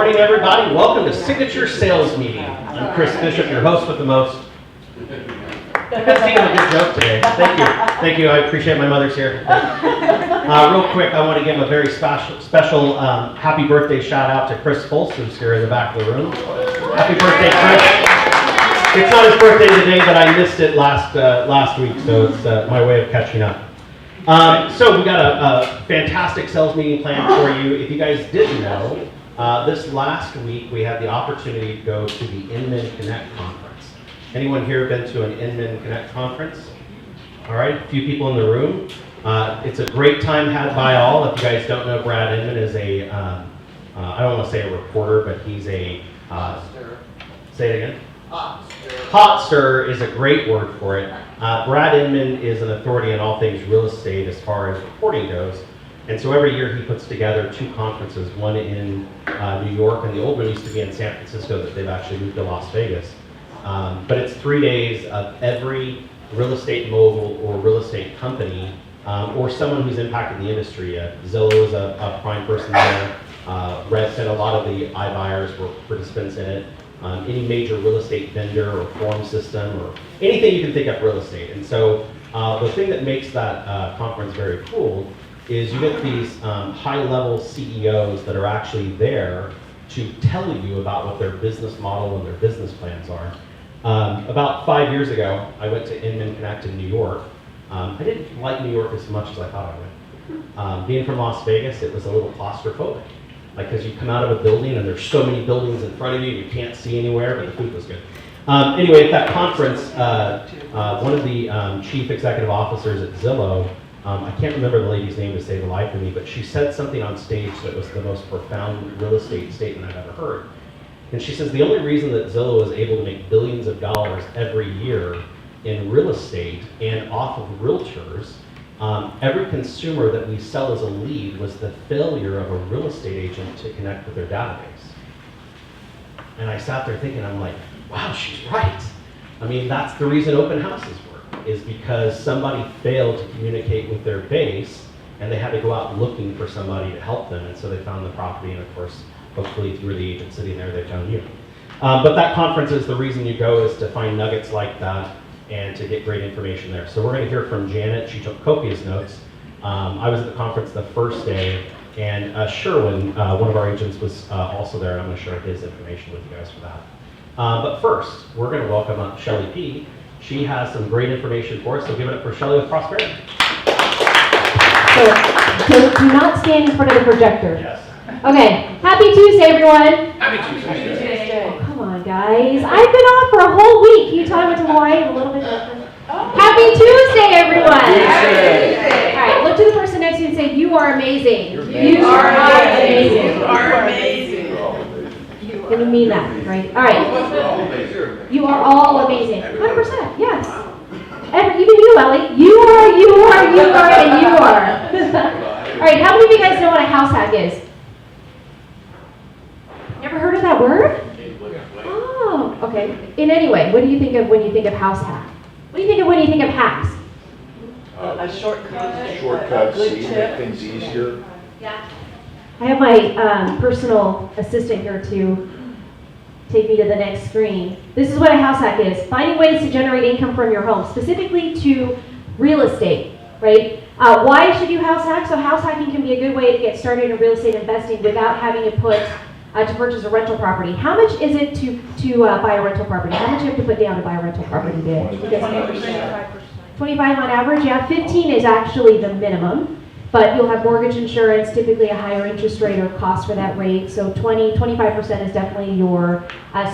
morning, everybody. Welcome to Signature Sales Meeting. I'm Chris Bishop, your host with the most. You guys thinking of a good joke today. Thank you. Thank you. I appreciate my mother's here. Real quick, I want to give a very special happy birthday shout out to Chris Foltz, who's here in the back of the room. Happy birthday, Chris. It's not his birthday today, but I missed it last week, so it's my way of catching up. So we got a fantastic sales meeting planned for you. If you guys didn't know, this last week we had the opportunity to go to the Inman Connect conference. Anyone here been to an Inman Connect conference? All right, a few people in the room. It's a great time had by all. If you guys don't know, Brad Inman is a, I don't want to say a reporter, but he's a, say it again? Hot stir is a great word for it. Brad Inman is an authority on all things real estate as far as reporting goes. And so every year he puts together two conferences, one in New York, and the old one used to be in San Francisco that they've actually moved to Las Vegas. But it's 3 days of every real estate mogul or real estate company or someone who's impacted the industry. Zillow is a prime person there. Redfin, a lot of the iBuyers were participants in it. Any major real estate vendor or form system or anything you can think of real estate. And so the thing that makes that conference very cool is you get these high-level CEOs that are actually there to tell you about what their business model and their business plans are. About 5 years ago, I went to Inman Connect in New York. I didn't like New York as much as I thought I would. Being from Las Vegas, it was a little claustrophobic. Like, because you come out of a building and there's so many buildings in front of you, you can't see anywhere, but the food was good. Anyway, at that conference, one of the chief executive officers at Zillow, I can't remember the lady's name to save the life of me, but she said something on stage that was the most profound real estate statement I've ever heard. And she says the only reason that Zillow is able to make billions of dollars every year in real estate and off of realtors, every consumer that we sell as a lead was the failure of a real estate agent to connect with their database. And I sat there thinking, I'm like, wow, she's right. I mean, that's the reason open houses work, is because somebody failed to communicate with their base and they had to go out looking for somebody to help them. And so they found the property, and of course, hopefully through the agent sitting there, they found you. But that conference is the reason you go, is to find nuggets like that and to get great information there. So we're going to hear from Janet. She took copious notes. I was at the conference the first day, and Sherwin, one of our agents, was also there, and I'm going to share his information with you guys for that. But first, we're going to welcome up Shelly P. She has some great information for us, so give it up for Shelly with Prosperity. So do not stand in front of the projector. Yes. Okay, happy Tuesday, everyone. Happy Tuesday. Oh, come on, guys. I've been off for a whole week. Can you tell I went to Hawaii a little bit different? Happy Tuesday, everyone. Happy Tuesday. All right, look to the person next to you and say, you are amazing. You are amazing. You are amazing. And you mean that, right? All right. You are all amazing. 100%, yes. Even you, Ellie. You are, and you are. All right, how many of you guys know what a house hack is? Never heard of that word? Oh, okay. In any way, what do you think of when you think of house hack? What do you think of when you think of hacks? A shortcut. Shortcuts, make things easier. Yeah. I have my personal assistant here to take me to the next screen. This is what a house hack is. Finding ways to generate income from your home, specifically to real estate, right? Why should you house hack? So house hacking can be a good way to get started in real estate investing without having to purchase a rental property. How much is it to buy a rental property? How much do you have to put down to buy a rental property? 25 on average, yeah. 15 is actually the minimum, but you'll have mortgage insurance, typically a higher interest rate or cost for that rate. So 25% is definitely your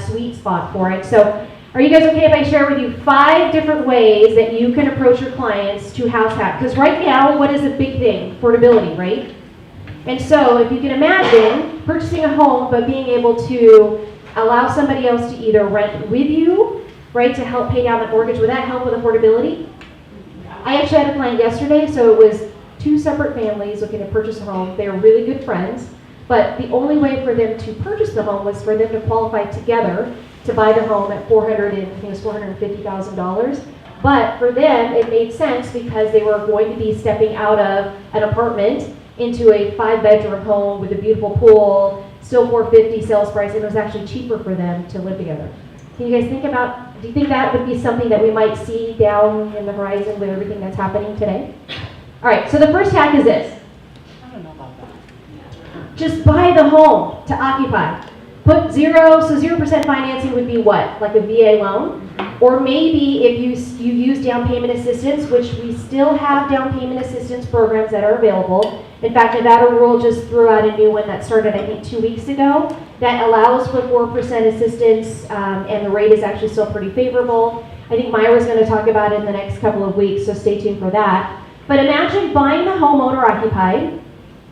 sweet spot for it. So are you guys okay if I share with you 5 different ways that you can approach your clients to house hack? Because right now, what is a big thing? Affordability, right? And so if you can imagine purchasing a home, but being able to allow somebody else to either rent with you, right, to help pay down the mortgage, would that help with affordability? I actually had a client yesterday, so it was 2 separate families looking to purchase a home. They were really good friends, but the only way for them to purchase the home was for them to qualify together to buy the home at $450,000. But for them, it made sense because they were going to be stepping out of an apartment into a 5-bedroom home with a beautiful pool, still 450 sales price, and it was actually cheaper for them to live together. Can you guys do you think that would be something that we might see down in the horizon with everything that's happening today? All right, so the first hack is this. I don't know about that. Just buy the home to occupy. Put 0% financing would be what? Like a VA loan? Or maybe if you use down payment assistance, which we still have down payment assistance programs that are available. In fact, Nevada Rural just threw out a new one that started, I think, 2 weeks ago that allows for 4% assistance, and the rate is actually still pretty favorable. I think Myra's going to talk about it in the next couple of weeks, so stay tuned for that. But imagine buying the home owner-occupied.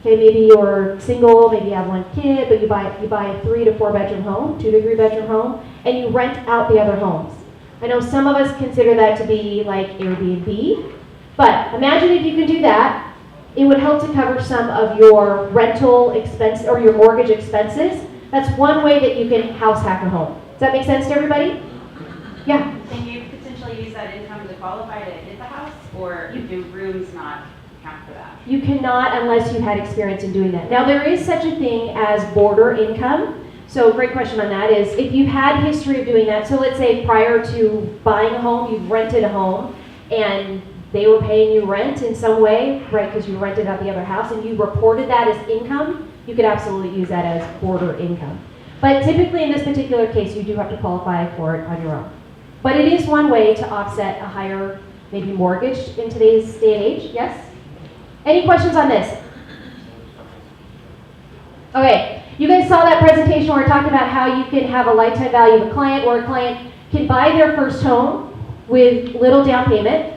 Okay, maybe you're single, maybe you have one kid, but you buy a 3 to 4 bedroom home, 2 to 3 bedroom home, and you rent out the other homes. I know some of us consider that to be like Airbnb, but imagine if you could do that, it would help to cover some of your rental expense or your mortgage expenses. That's one way that you can house hack a home. Does that make sense to everybody? Yeah. Can you potentially use that income to qualify to get the house, or do rooms not count for that? You cannot unless you've had experience in doing that. Now, there is such a thing as border income. So great question on that is, if you've had history of doing that, so let's say prior to buying a home, you've rented a home, and they were paying you rent in some way, right, because you rented out the other house, and you reported that as income, you could absolutely use that as border income. But typically in this particular case, you do have to qualify for it on your own. But it is one way to offset a higher, maybe mortgage in today's day and age. Yes? Any questions on this? Okay, you guys saw that presentation where we're talking about how you can have a lifetime value of a client, where a client can buy their first home with little down payment.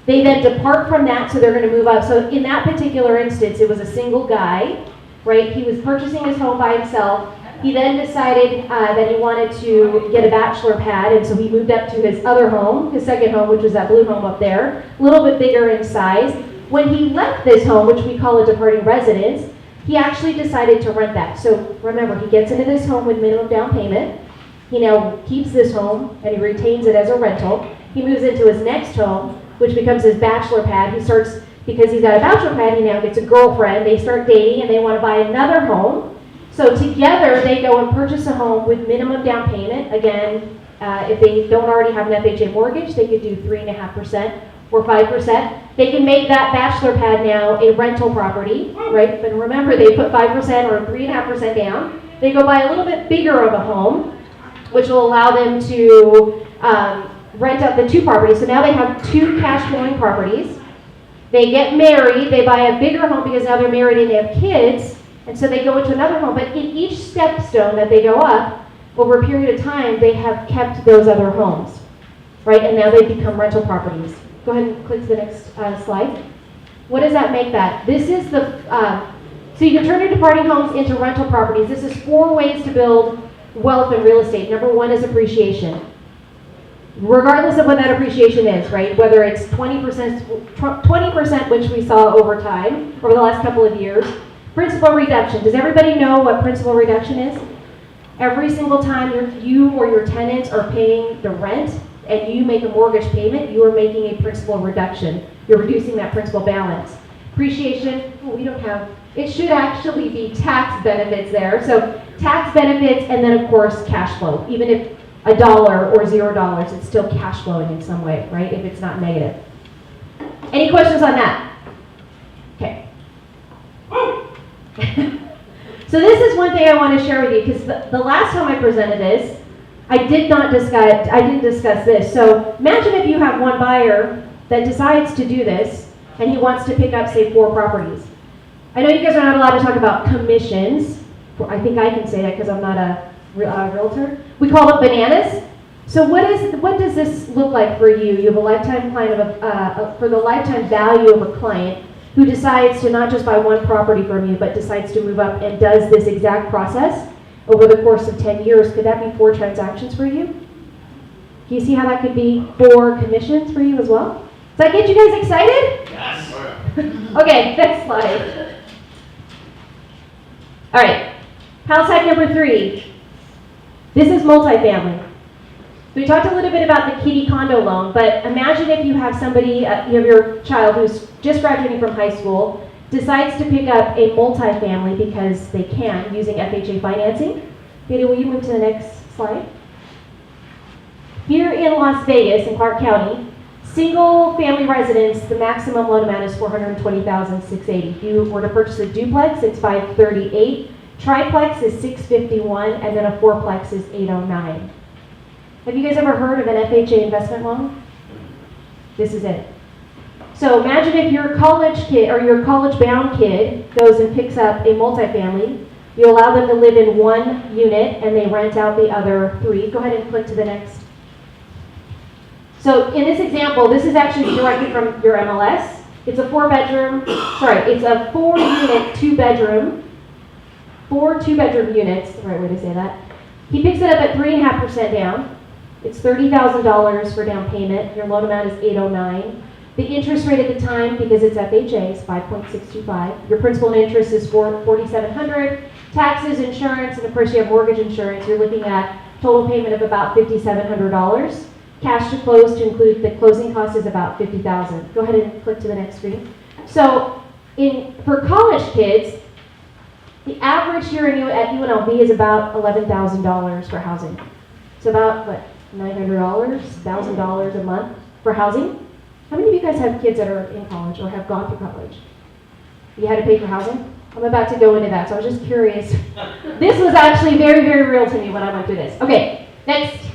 They then depart from that, so they're going to move up. So in that particular instance, it was a single guy, right? He was purchasing his home by himself. He then decided that he wanted to get a bachelor pad, and so he moved up to his other home, his second home, which was that blue home up there, a little bit bigger in size. When he left this home, which we call a departing residence, he actually decided to rent that. So remember, he gets into this home with minimum down payment. He now keeps this home, and he retains it as a rental. He moves into his next home, which becomes his bachelor pad. He starts, because he's got a bachelor pad, he now gets a girlfriend. They start dating, and they want to buy another home. So together, they go and purchase a home with minimum down payment. Again, if they don't already have an FHA mortgage, they could do 3.5% or 5%. They can make that bachelor pad now a rental property, right? But remember, they put 5% or 3.5% down. They go buy a little bit bigger of a home, which will allow them to rent out the 2 properties. So now they have 2 cash flowing properties. They get married, they buy a bigger home because now they're married and they have kids, and so they go into another home. But in each stepstone that they go up, over a period of time, they have kept those other homes, right? And now they become rental properties. Go ahead and click to the next slide. What does that make that? This is the, so you can turn your departing homes into rental properties. This is 4 ways to build wealth in real estate. Number 1 is appreciation. Regardless of what that appreciation is, right? Whether it's 20%, which we saw over time, over the last couple of years. Principal reduction. Does everybody know what principal reduction is? Every single time you or your tenants are paying the rent and you make a mortgage payment, you are making a principal reduction. You're reducing that principal balance. Appreciation, we don't have, it should actually be tax benefits there. So tax benefits, and then of course cash flow. Even if $1 or $0, it's still cash flowing in some way, right? If it's not negative. Any questions on that? Okay. So this is one thing I want to share with you, because the last time I presented this, I didn't discuss this. So imagine if you have one buyer that decides to do this, and he wants to pick up, say, 4 properties. I know you guys are not allowed to talk about commissions. I think I can say that because I'm not a realtor. We call it bananas. So what does this look like for you? You have a lifetime client for the lifetime value of a client who decides to not just buy one property from you, but decides to move up and does this exact process over the course of 10 years. Could that be 4 transactions for you? Can you see how that could be 4 commissions for you as well? Does that get you guys excited? Yes. Okay, next slide. All right, house hack number 3. This is multifamily. We talked a little bit about the kiddie condo loan, but imagine if you have somebody, you have your child who's just graduating from high school, decides to pick up a multifamily because they can using FHA financing. Katie, will you move to the next slide? Here in Las Vegas, in Clark County, single family residence, the maximum loan amount is $420,680. If you were to purchase a duplex, it's $538. Triplex is $651, and then a fourplex is $809. Have you guys ever heard of an FHA investment loan? This is it. So imagine if your college kid or your college-bound kid goes and picks up a multifamily. You allow them to live in one unit, and they rent out the other 3. Go ahead and click to the next. So in this example, this is actually directly from your MLS. It's a 4-bedroom, it's a 4-unit, 2-bedroom, 4 2-bedroom units, the right way to say that. He picks it up at 3.5% down. It's $30,000 for down payment. Your loan amount is $809. The interest rate at the time, because it's FHA, is 5.625. Your principal and interest is $4,700. Taxes, insurance, and of course you have mortgage insurance. You're looking at total payment of about $5,700. Cash to close to include the closing cost is about $50,000. Go ahead and click to the next screen. So for college kids, the average year at UNLV is about $11,000 for housing. It's about, what, $900, $1,000 a month for housing. How many of you guys have kids that are in college or have gone through college? You had to pay for housing? I'm about to go into that, so I was just curious. This was actually very, very real to me when I went through this. Okay, next.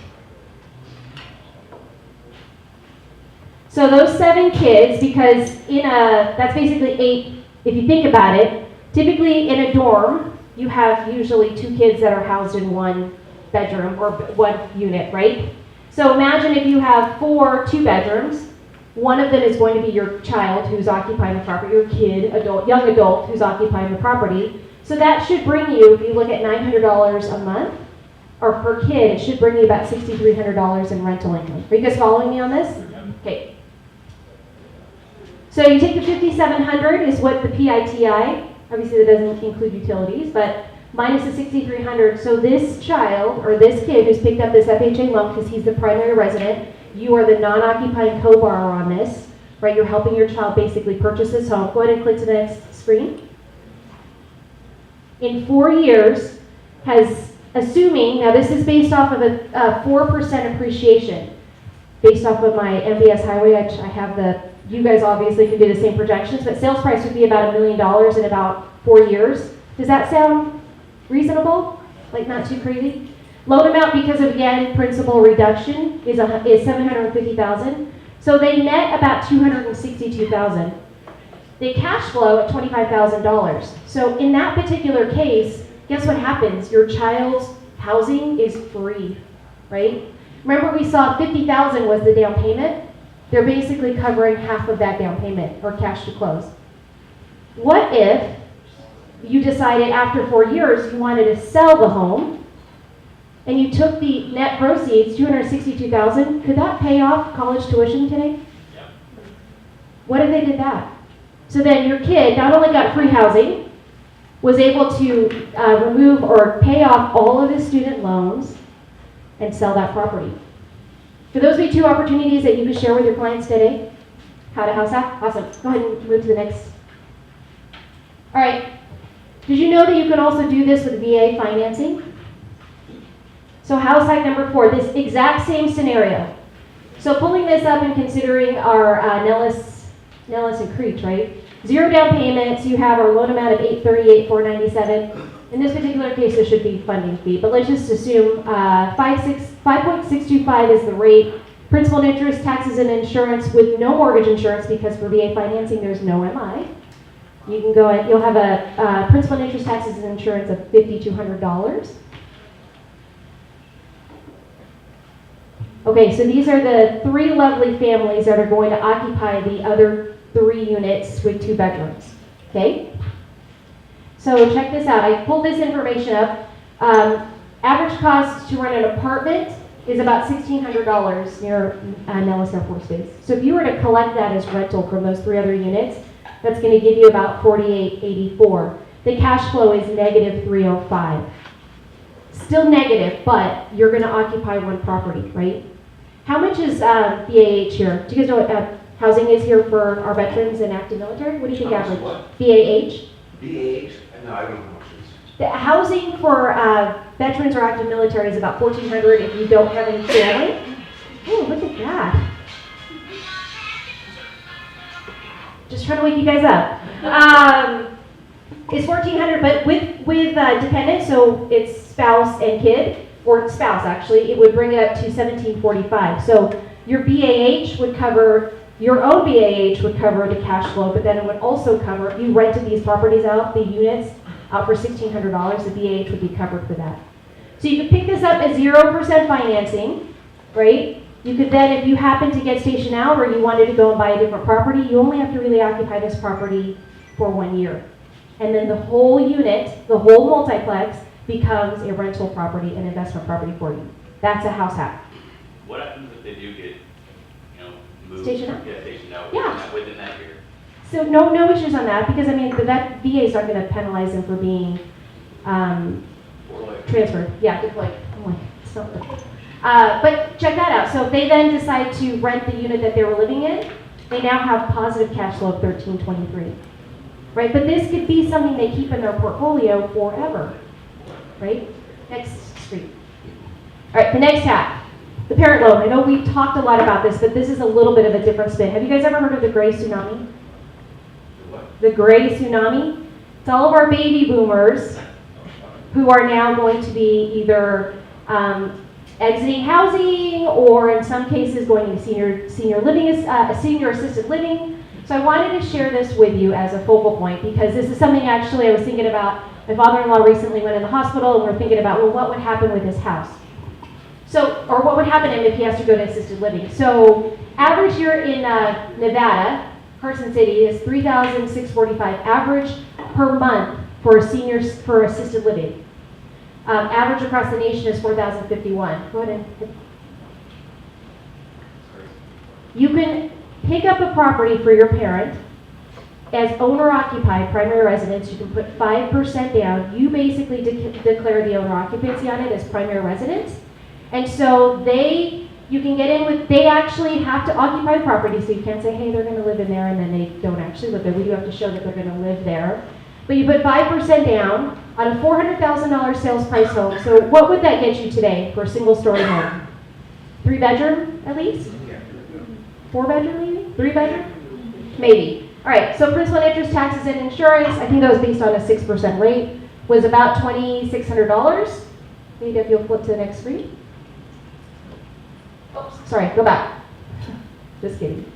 So those 7 kids, because that's basically 8, if you think about it, typically in a dorm, you have usually 2 kids that are housed in 1 bedroom or 1 unit, right? So imagine if you have 4 2-bedrooms, one of them is going to be your child who's occupying the property, your kid, young adult who's occupying the property. So that should bring you, if you look at $900 a month, or per kid, it should bring you about $6,300 in rental income. Are you guys following me on this? Okay. So you take the $5,700 is what the PITI, obviously that doesn't include utilities, but minus the $6,300. So this child or this kid who's picked up this FHA loan because he's the primary resident, you are the non-occupying co-borrower on this, right? You're helping your child basically purchase this home. Go ahead and click to the next screen. In 4 years, assuming, now this is based off of a 4% appreciation, based off of my MBS Highway, I have you guys obviously can do the same projections, but sales price would be about $1 million in about 4 years. Does that sound reasonable? Like not too crazy? Loan amount, because of, again, principal reduction, is $750,000. So they net about $262,000. They cash flow at $25,000. So in that particular case, guess what happens? Your child's housing is free, right? Remember we saw $50,000 was the down payment? They're basically covering half of that down payment or cash to close. What if you decided after 4 years you wanted to sell the home and you took the net proceeds, $262,000, could that pay off college tuition today? Yep. What if they did that? So then your kid not only got free housing, was able to remove or pay off all of his student loans and sell that property. So those would be 2 opportunities that you could share with your clients today. How to house hack? Awesome. Go ahead and move to the next. All right. Did you know that you can also do this with VA financing? So house hack number 4, this exact same scenario. So pulling this up and considering our Nellis and Creech, right? 0 down payments, you have our loan amount of $838,497. In this particular case, there should be funding fee, but let's just assume 5.625 is the rate. Principal and interest, taxes and insurance with no mortgage insurance, because for VA financing, there's no MI. You can go ahead, you'll have a principal and interest, taxes and insurance of $5,200. Okay, so these are the 3 lovely families that are going to occupy the other 3 units with 2 bedrooms, okay? So check this out. I pulled this information up. Average cost to rent an apartment is about $1,600 near Nellis Air Force Base. So if you were to collect that as rental from those 3 other units, that's going to give you about $4,884. The cash flow is negative $305. Still negative, but you're going to occupy 1 property, right? How much is BAH here? Do you guys know what housing is here for our veterans and active military? What do you think How much average? what? BAH? BAH? No, I don't know how much it is. The housing for veterans or active military is about $1,400 if you don't have any family. Oh, look at that. Just trying to wake you guys up. It's $1,400, but with dependent, so it's spouse and kid, or spouse actually, it would bring it up to $1,745. So your BAH would cover, your own BAH would cover the cash flow, but then it would also cover, if you rented these properties out, the units out for $1,600, the BAH would be covered for that. So you could pick this up at 0% financing, right? You could then, if you happen to get stationed out or you wanted to go and buy a different property, you only have to really occupy this property for 1 year. And then the whole unit, the whole multiplex, becomes a rental property, an investment property for you. That's a house hack. What happens if they do get, moved? Stationed out? Yeah, stationed out Yeah. within that year? So no issues on that, because I mean, the VAs aren't gonna penalize them for being transferred. Yeah, good point. I'm like, it's not good. But check that out. So if they then decide to rent the unit that they were living in, they now have positive cash flow of $1,323. Right? But this could be something they keep in their portfolio forever. Right? Next screen. All right, the next hack. The parent loan. I know we've talked a lot about this, but this is a little bit of a different spin. Have you guys ever heard of the gray tsunami? The gray tsunami? It's all of our baby boomers who are now going to be either exiting housing, or in some cases going into senior living, senior assisted living. So I wanted to share this with you as a focal point, because this is something actually I was thinking about. My father-in-law recently went in the hospital, and we're thinking about, well, what would happen with his house? So, or what would happen to him if he has to go to assisted living? So, average here in Nevada, Carson City, is $3,645 average per month for seniors for assisted living. Average across the nation is $4,051. Go ahead and. You can pick up a property for your parent as owner-occupied primary residence. You can put 5% down. You basically declare the owner occupancy on it as primary residence. And so you can get in with, they actually have to occupy the property, so you can't say, hey, they're going to live in there, and then they don't actually live there. We do have to show that they're going to live there. But you put 5% down on a $400,000 sales price home. So what would that get you today for a single-story home? 3-bedroom at least? 4-bedroom maybe? 3-bedroom? Maybe. All right, so principal and interest, taxes, and insurance, I think that was based on a 6% rate, was about $2,600. Maybe if you'll flip to the next screen. Oops, sorry, go back. Just kidding.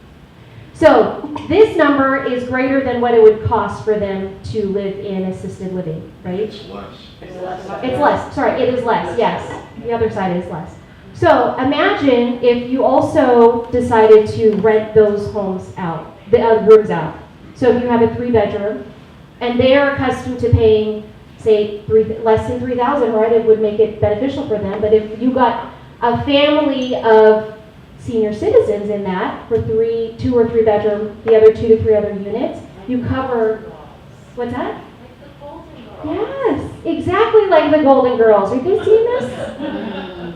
So this number is greater than what it would cost for them to live in assisted living, right? It's less. It's less, sorry, it is less, yes. The other side is less. So imagine if you also decided to rent those homes out, the rooms out. So if you have a 3-bedroom, and they are accustomed to paying, say, less than $3,000, right? It would make it beneficial for them. But if you got a family of senior citizens in that for 2 or 3 bedroom, the other 2 to 3 other units, you cover, what's that? Yes, exactly like the Golden Girls. Have you guys seen this?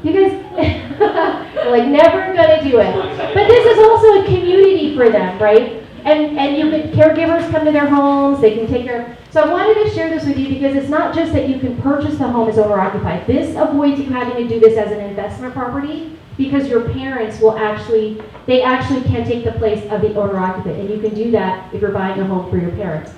You guys, like, never gonna do it. But this is also a community for them, right? And you can, caregivers come to their homes, they can take care of. So I wanted to share this with you because it's not just that you can purchase the home as owner-occupied. This avoids you having to do this as an investment property, because your parents will they actually can take the place of the owner-occupant, and you can do that if you're buying a home for your parents.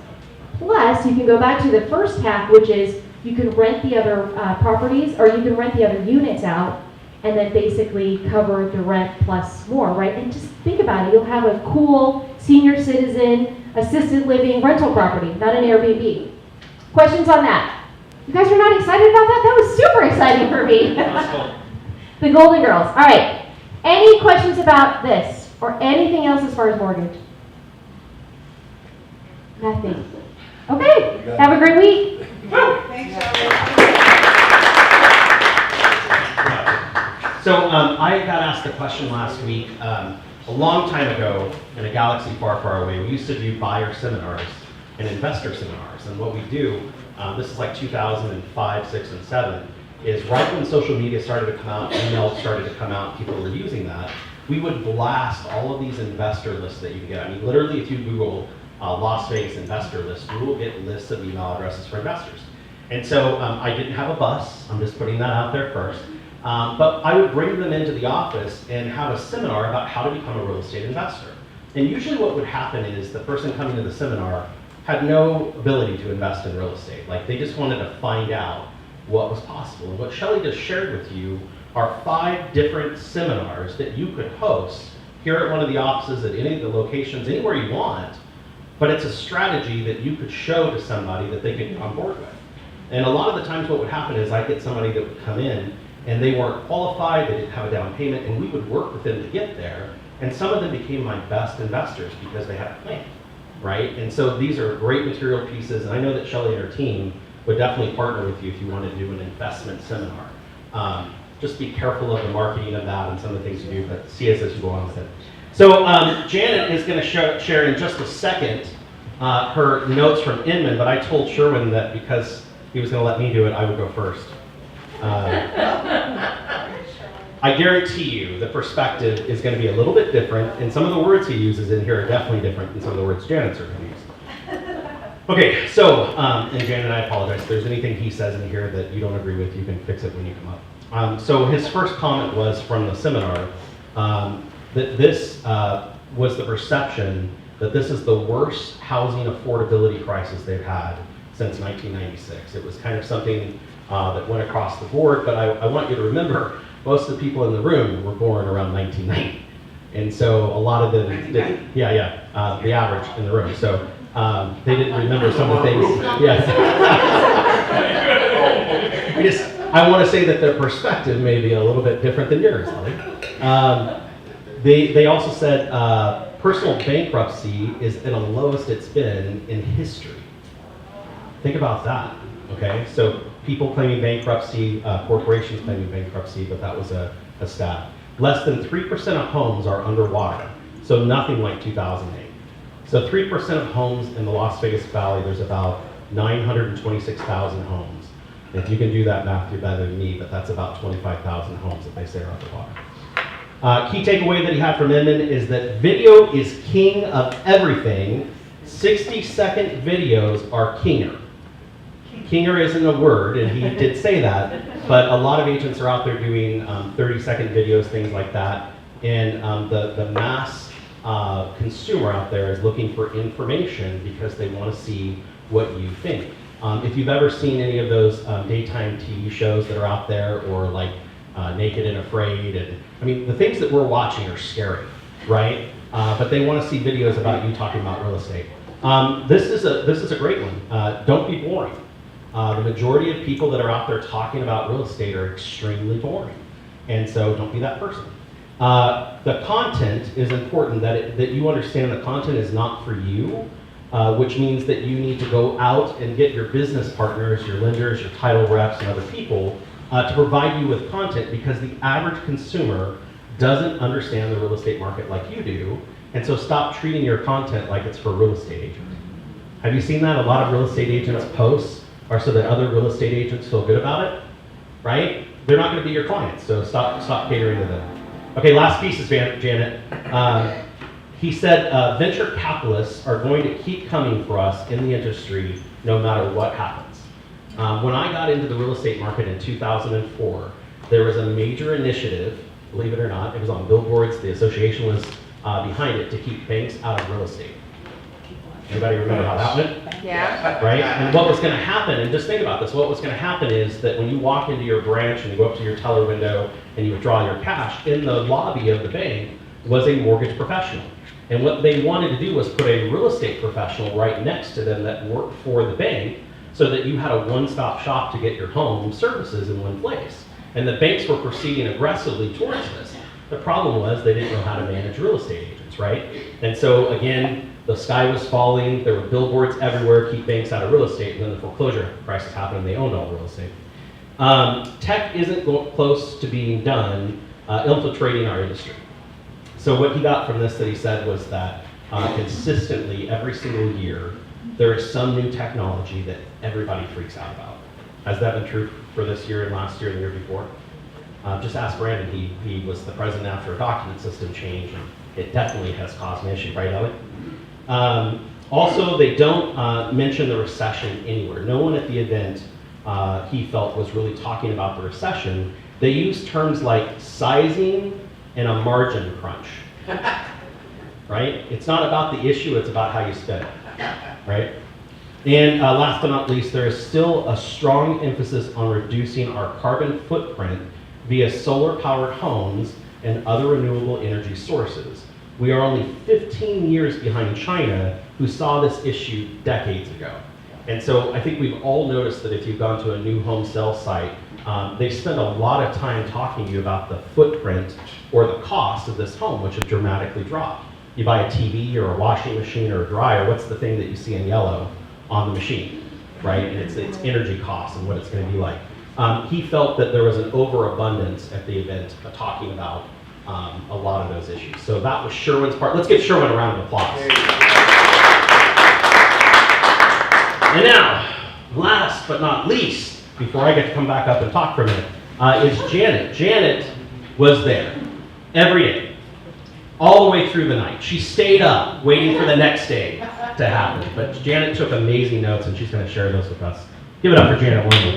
Plus, you can go back to the first hack, which is you can rent the other properties, or you can rent the other units out, and then basically cover the rent plus more, right? And just think about it. You'll have a cool senior citizen, assisted living rental property, not an Airbnb. Questions on that? You guys are not excited about that? That was super exciting for me. The Golden Girls. All right. Any questions about this or anything else as far as mortgage? Nothing. Okay. Have a great week. So I got asked a question last week. A long time ago, in a galaxy far, far away, we used to do buyer seminars and investor seminars. And what we do, this is like 2005, 6, and 7, is right when social media started to come out, emails started to come out, people were using that. we would blast all of these investor lists that you can get. I mean, literally, if you Google Las Vegas investor list, you will get lists of email addresses for investors. And so I didn't have a bus. I'm just putting that out there first. But I would bring them into the office and have a seminar about how to become a real estate investor. And usually what would happen is the person coming to the seminar had no ability to invest in real estate. Like, they just wanted to find out what was possible. And what Shelley just shared with you are 5 different seminars that you could host here at one of the offices, at any of the locations, anywhere you want, but it's a strategy that you could show to somebody that they could get on board with. And a lot of the times what would happen is I'd get somebody that would come in and they weren't qualified, they didn't have a down payment, and we would work with them to get there. And some of them became my best investors because they had a plan, right? And so these are great material pieces, and I know that Shelley and her team would definitely partner with you if you wanted to do an investment seminar. Just be careful of the marketing of that and some of the things you do, but see us as you go on with it. So Janet is going to share in just a second her notes from Inman, but I told Sherwin that because he was going to let me do it, I would go first. I guarantee you the perspective is going to be a little bit different, and some of the words he uses in here are definitely different than some of the words Janet's are going to use. Okay, so, and Janet, I apologize, if there's anything he says in here that you don't agree with, you can fix it when you come up. So his first comment was from the seminar that this was the perception that this is the worst housing affordability crisis they've had since 1996. It was kind of something that went across the board, but I want you to remember, most of the people in the room were born around 1990. And so a lot of them did, the average in the room. So they didn't remember some of the things. Yes. I want to say that their perspective may be a little bit different than yours, Ellie. They also said personal bankruptcy is at the lowest it's been in history. Think about that, okay? So people claiming bankruptcy, corporations claiming bankruptcy, but that was a stat. Less than 3% of homes are underwater, so nothing like 2008. So 3% of homes in the Las Vegas Valley, there's about 926,000 homes. If you can do that math, you're better than me, but that's about 25,000 homes that they say are underwater. Key takeaway that he had from Inman is that video is king of everything. 60-second videos are kinger. Kinger isn't a word, and he did say that, but a lot of agents are out there doing 30-second videos, things like that, and the mass consumer out there is looking for information because they want to see what you think. If you've ever seen any of those daytime TV shows that are out there, or like Naked and Afraid, and I mean, the things that we're watching are scary, right? But they want to see videos about you talking about real estate. This is a great one. Don't be boring. The majority of people that are out there talking about real estate are extremely boring, and so don't be that person. The content is important, that you understand the content is not for you, which means that you need to go out and get your business partners, your lenders, your title reps, and other people to provide you with content, because the average consumer doesn't understand the real estate market like you do, and so stop treating your content like it's for real estate agents. Have you seen that? A lot of real estate agents' posts are so that other real estate agents feel good about it, right? They're not going to be your clients, so stop catering to them. Okay, last piece is Janet. He said venture capitalists are going to keep coming for us in the industry no matter what happens. When I got into the real estate market in 2004, there was a major initiative, believe it or not, it was on billboards, the association was behind it, to keep banks out of real estate. Anybody remember how that went? Yeah. Right? And what was going to happen, and just think about this, what was going to happen is that when you walk into your branch and you go up to your teller window and you withdraw your cash, in the lobby of the bank was a mortgage professional. And what they wanted to do was put a real estate professional right next to them that worked for the bank, so that you had a one-stop shop to get your home services in one place. And the banks were proceeding aggressively towards this. The problem was they didn't know how to manage real estate agents, right? And so again, the sky was falling, there were billboards everywhere, keep banks out of real estate, and then the foreclosure crisis happened and they owned all real estate. Tech isn't close to being done infiltrating our industry. So what he got from this that he said was that consistently every single year, there is some new technology that everybody freaks out about. Has that been true for this year and last year and the year before? Just ask Brandon, he was the president after a document system change, and it definitely has caused an issue, right, Ellie? Also, they don't mention the recession anywhere. No one at the event, he felt, was really talking about the recession. They use terms like sizing and a margin crunch, right? It's not about the issue, it's about how you spend it, right? And last but not least, there is still a strong emphasis on reducing our carbon footprint via solar-powered homes and other renewable energy sources. We are only 15 years behind China, who saw this issue decades ago. And so I think we've all noticed that if you've gone to a new home sale site, they spend a lot of time talking to you about the footprint or the cost of this home, which have dramatically dropped. You buy a TV or a washing machine or a dryer, what's the thing that you see in yellow on the machine, right? And it's energy costs and what it's going to be like. He felt that there was an overabundance at the event talking about a lot of those issues. So that was Sherwin's part. Let's give Sherwin a round of applause. And now, last but not least, before I get to come back up and talk for a minute, is Janet. Janet was there every day, all the way through the night. She stayed up waiting for the next day to happen. But Janet took amazing notes, and she's going to share those with us. Give it up for Janet Warren.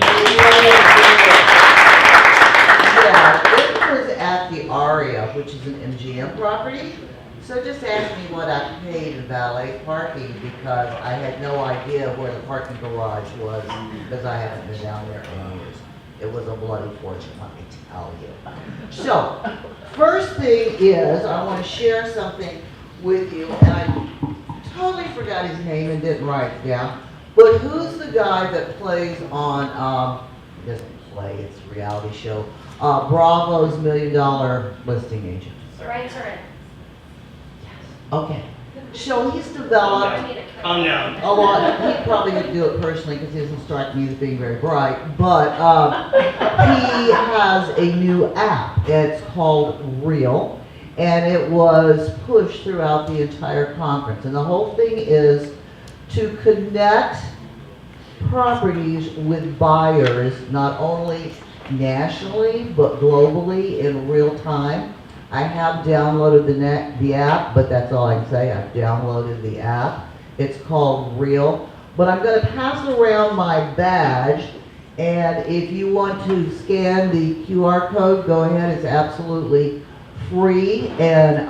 Yeah, it was at the Aria, which is an MGM property. So just ask me what I paid in valet parking, because I had no idea where the parking garage was, because I haven't been down there in years. It was a bloody fortune, let me tell you. So, first thing is, I want to share something with you, and I totally forgot his name and didn't write it down. But who's the guy that plays on, he doesn't play, it's a reality show, Bravo's $1 Million Listing Agent? Right, sir. Okay. So he's developed Calm down. a lot. He probably didn't do it personally because he doesn't strike me as being very bright. But he has a new app. It's called Real. And it was pushed throughout the entire conference. And the whole thing is to connect properties with buyers, not only nationally, but globally in real time. I have downloaded the app, but that's all I can say. I've downloaded the app. It's called Real. But I'm going to pass around my badge, and if you want to scan the QR code, go ahead. It's absolutely free. And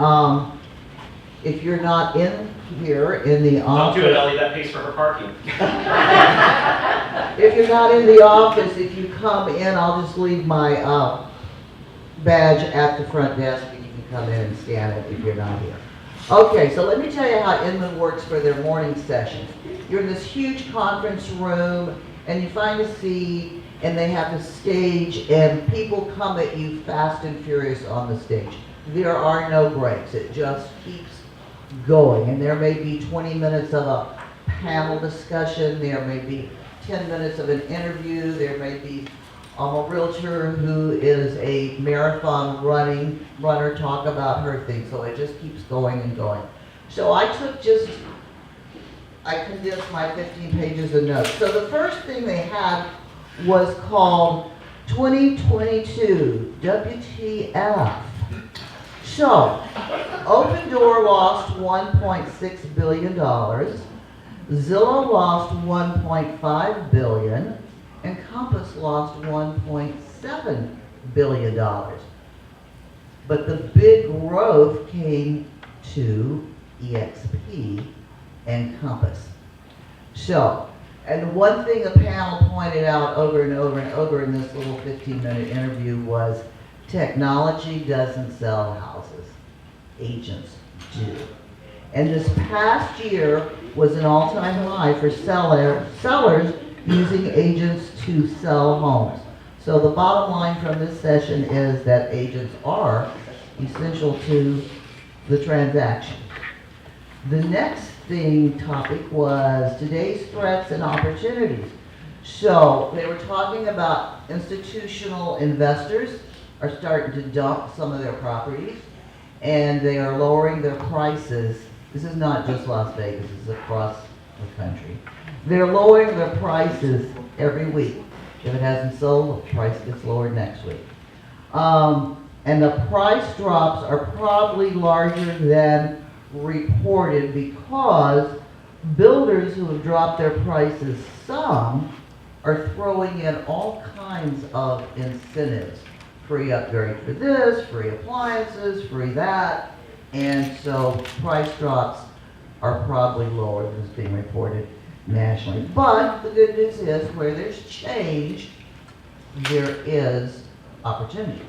if you're not in here in the office, Don't do it, Ellie. That pays for her parking. if you're not in the office, if you come in, I'll just leave my badge at the front desk, and you can come in and scan it if you're not here. Okay, so let me tell you how Inman works for their morning sessions. You're in this huge conference room, and you find a seat, and they have a stage, and people come at you fast and furious on the stage. There are no breaks. It just keeps going, and there may be 20 minutes of a panel discussion, there may be 10 minutes of an interview, there may be a realtor who is a marathon runner talk about her thing. So it just keeps going and going. So I condensed my 15 pages of notes. So the first thing they had was called 2022 WTF. So Open Door lost $1.6 billion. Zillow lost $1.5 billion. And Compass lost $1.7 billion. But the big growth came to EXP and Compass. So, and one thing the panel pointed out over and over and over in this little 15-minute interview was technology doesn't sell houses, agents do. And this past year was an all-time high for sellers using agents to sell homes. So the bottom line from this session is that agents are essential to the transaction. The next topic was today's threats and opportunities. So they were talking about institutional investors are starting to dump some of their properties, and they are lowering their prices. This is not just Las Vegas, this is across the country. They're lowering their prices every week. If it hasn't sold, the price gets lowered next week. And the price drops are probably larger than reported because builders who have dropped their prices some are throwing in all kinds of incentives. Free upgrade for this, free appliances, free that. And so price drops are probably lower than is being reported nationally. But the good news is where there's change, there is opportunity.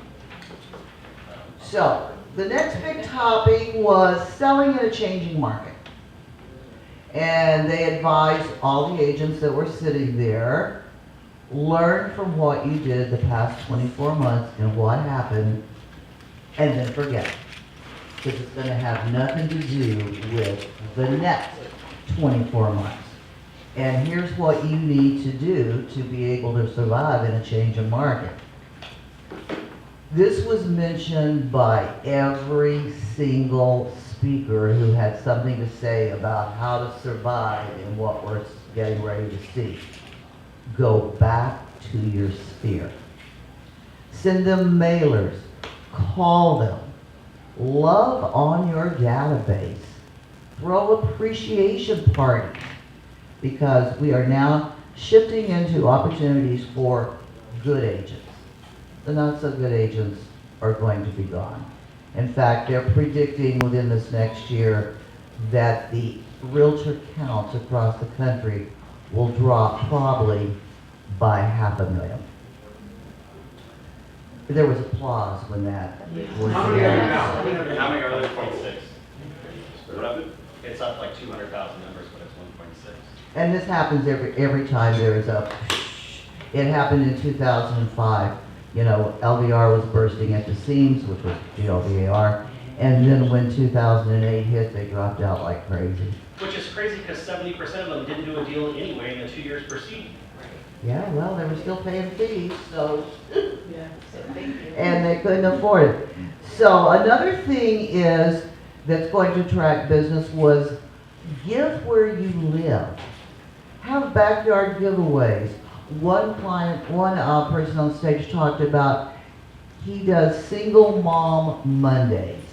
So the next big topic was selling in a changing market. And they advised all the agents that were sitting there, learn from what you did the past 24 months and what happened, and then forget it. Because it's going to have nothing to do with the next 24 months. And here's what you need to do to be able to survive in a changing market. This was mentioned by every single speaker who had something to say about how to survive in what we're getting ready to see. Go back to your sphere. Send them mailers. Call them. Love on your database. Throw appreciation parties. Because we are now shifting into opportunities for good agents. The not so good agents are going to be gone. In fact, they're predicting within this next year that the realtor counts across the country will drop probably by 500,000. There was applause when that was How many are there now? How many are there? 0.6. What happened? It's up like 200,000 numbers, but it's 1.6. And this happens every time there is a, it happened in 2005. You know, LVR was bursting at the seams, which was GLVAR. And then when 2008 hit, they dropped out like crazy. Which is crazy because 70% of them didn't do a deal anyway in the 2 years preceding. Yeah, well, they were still paying fees, so, Yeah, so thank you. and they couldn't afford it. So another thing is, that's going to attract business was give where you live. Have backyard giveaways. One client, one person on stage talked about, he does single mom Mondays.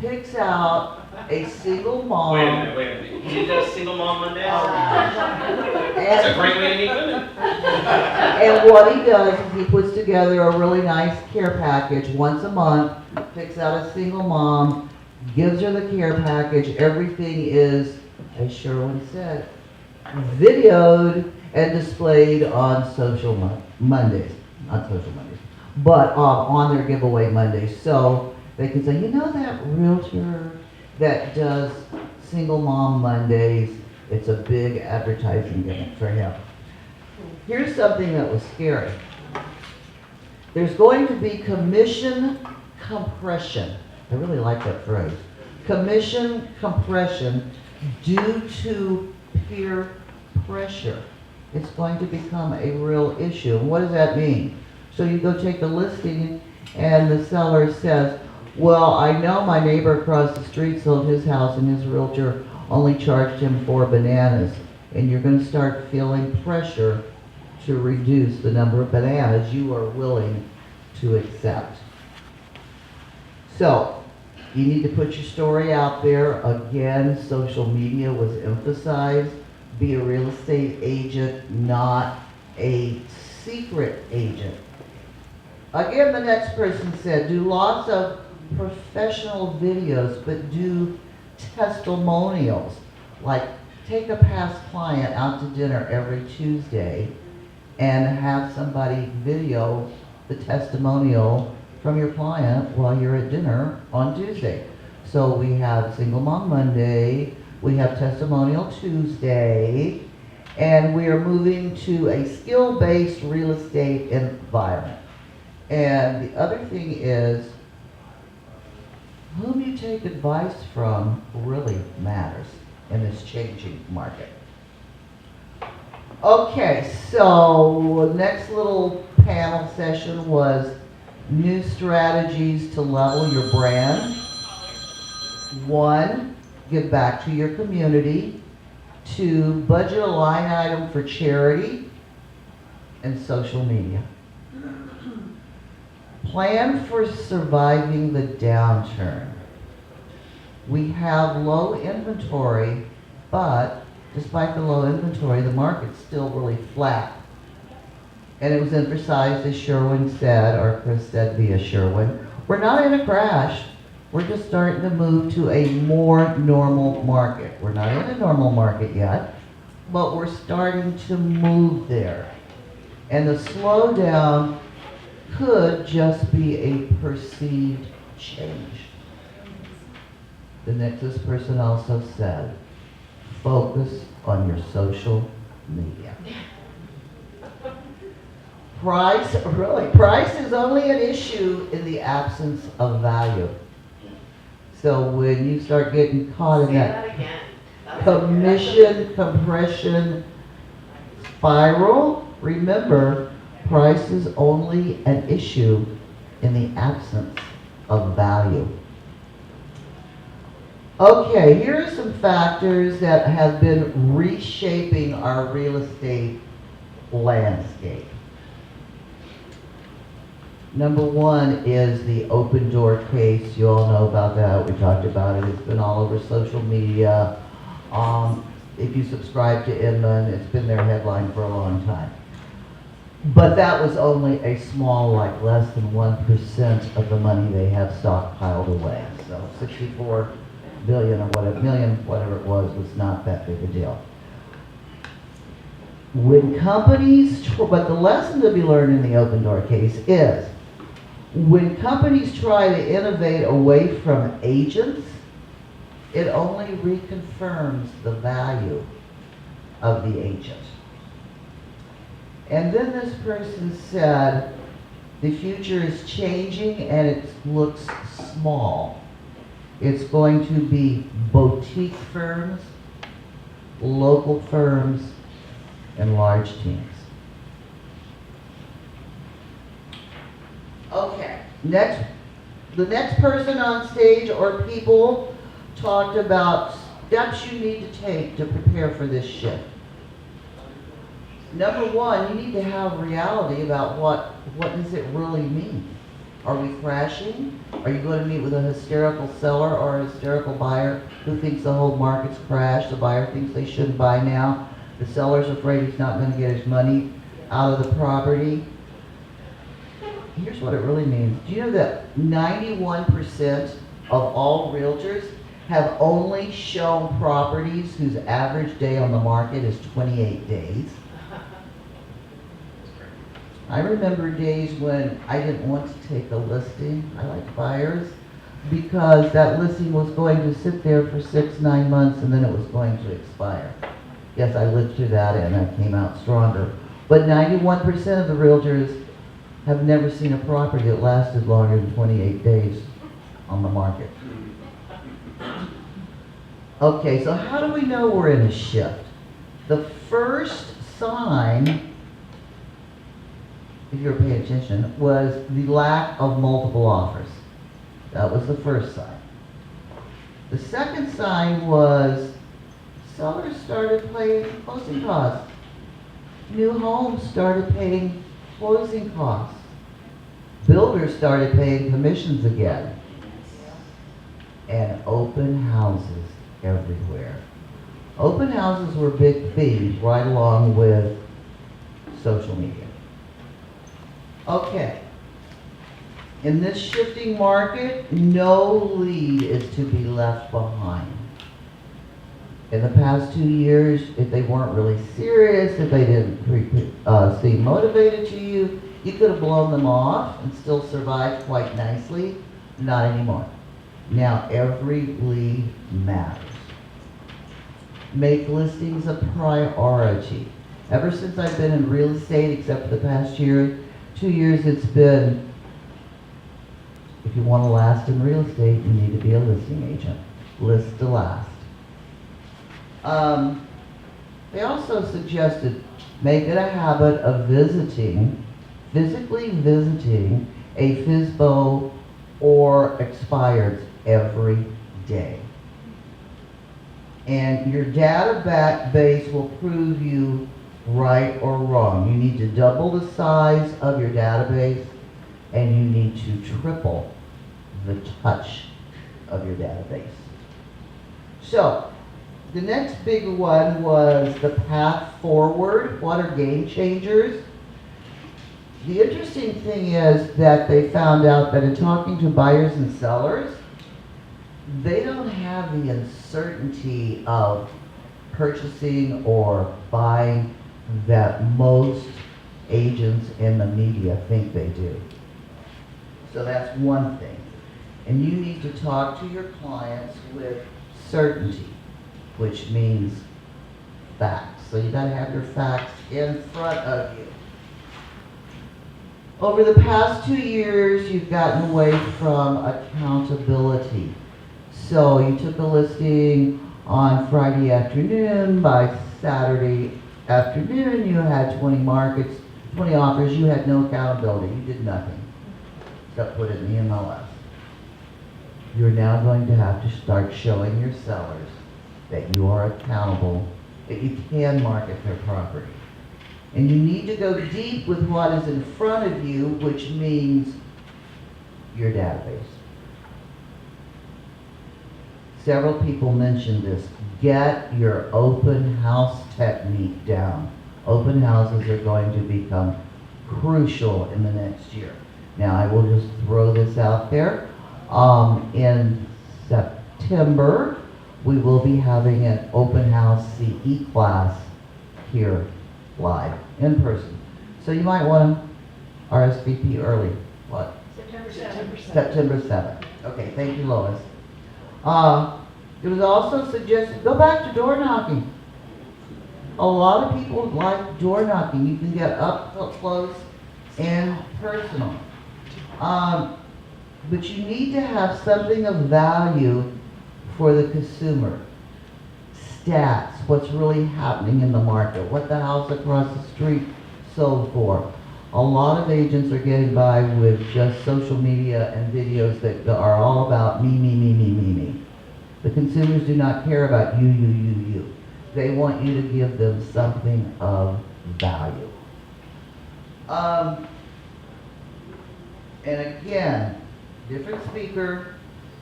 Picks out a single mom. Wait a minute. He does single mom Mondays? That's a And, great way to meet women. and what he does is he puts together a really nice care package once a month, picks out a single mom, gives her the care package. Everything is, as Sherwin said, videoed and displayed on social Mondays, not social Mondays, but on their giveaway Mondays. So they can say, you know that realtor that does single mom Mondays, it's a big advertising gimmick for him. Here's something that was scary. There's going to be commission compression. I really like that phrase. Commission compression due to peer pressure. It's going to become a real issue. And what does that mean? So you go take the listing and the seller says, well, I know my neighbor across the street sold his house and his realtor only charged him 4 bananas. And you're going to start feeling pressure to reduce the number of bananas you are willing to accept. So, you need to put your story out there. Again, social media was emphasized. Be a real estate agent, not a secret agent. Again, the next person said, do lots of professional videos, but do testimonials. Like, take a past client out to dinner every Tuesday and have somebody video the testimonial from your client while you're at dinner on Tuesday. So we have Single Mom Monday, we have Testimonial Tuesday, and we are moving to a skill-based real estate environment. And the other thing is, whom you take advice from really matters in this changing market. Okay, so next little panel session was new strategies to level your brand. 1, give back to your community. 2, budget a line item for charity and social media. plan for surviving the downturn. We have low inventory, but despite the low inventory, the market's still really flat. And it was emphasized, as Sherwin said, or Chris said via Sherwin, we're not in a crash. We're just starting to move to a more normal market. We're not in a normal market yet, but we're starting to move there. And the slowdown could just be a perceived change. The Nexus person also said, focus on your social media. Price is only an issue in the absence of value. So when you start getting caught in Say that that again. compression spiral, remember, price is only an issue in the absence of value. Okay, here are some factors that have been reshaping our real estate landscape. Number one is the open door case. You all know about that. We talked about it. It's been all over social media. If you subscribe to Inman, it's been their headline for a long time. But that was only a small, like less than 1% of the money they have stockpiled away. So 64 billion or whatever, million, whatever it was not that big a deal. When companies, but the lesson to be learned in the open door case is, when companies try to innovate away from agents, it only reconfirms the value of the agent. And then this person said, the future is changing and it looks small. It's going to be boutique firms, local firms, and large teams. Okay, the next person on stage or people talked about steps you need to take to prepare for this shift. Number one, you need to have reality about what does it really mean. Are we crashing? Are you going to meet with a hysterical seller or a hysterical buyer who thinks the whole market's crashed? The buyer thinks they shouldn't buy now. The seller's afraid he's not going to get his money out of the property. Here's what it really means. Do you know that 91% of all realtors have only shown properties whose average day on the market is 28 days? I remember days when I didn't want to take a listing. I like buyers because that listing was going to sit there for 6-9 months and then it was going to expire. Yes, I lived through that and I came out stronger. But 91% of the realtors have never seen a property that lasted longer than 28 days on the market. Okay, so how do we know we're in a shift? The first sign, if you're paying attention, was the lack of multiple offers. That was the first sign. The second sign was sellers started paying closing costs. New homes started paying closing costs. Builders started paying commissions again. And open houses everywhere. Open houses were big themes right along with social media. Okay. In this shifting market, no lead is to be left behind. In the past 2 years, if they weren't really serious, if they didn't seem motivated to you, you could have blown them off and still survived quite nicely. Not anymore. Now every lead matters. Make listings a priority. Ever since I've been in real estate, except for the past 2 years, it's been, if you want to last in real estate, you need to be a listing agent. List to last. They also suggested make it a habit of physically visiting a FSBO or expireds every day. And your database will prove you right or wrong. You need to double the size of your database and you need to triple the touch of your database. So, the next big one was the path forward. What are game changers? The interesting thing is that they found out that in talking to buyers and sellers, they don't have the uncertainty of purchasing or buying that most agents in the media think they do. So that's one thing. And you need to talk to your clients with certainty, which means facts. So you gotta have your facts in front of you. Over the past 2 years, you've gotten away from accountability. So you took a listing on Friday afternoon. By Saturday afternoon, you had 20 markets, 20 offers. You had no accountability. You did nothing except put it in the MLS. You're now going to have to start showing your sellers that you are accountable, that you can market their property. And you need to go deep with what is in front of you, which means your database. Several people mentioned this. Get your open house technique down. Open houses are going to become crucial in the next year. Now, I will just throw this out there. In September, we will be having an open house CE class here live, in person. So you might want to RSVP early. What? September 7th. September 7th. Okay, thank you, Lois. It was also suggested, go back to door knocking. A lot of people like door knocking. You can get up close and personal. But you need to have something of value for the consumer. Stats, what's really happening in the market, what the house across the street sold for. A lot of agents are getting by with just social media and videos that are all about me, me, me, me, me, me. The consumers do not care about you, you, you, you. They want you to give them something of value. And again, different speaker,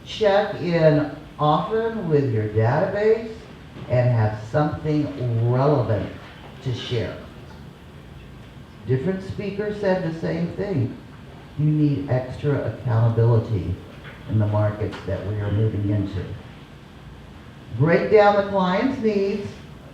check in often with your database and have something relevant to share. Different speakers said the same thing. You need extra accountability in the markets that we are moving into. Break down the client's needs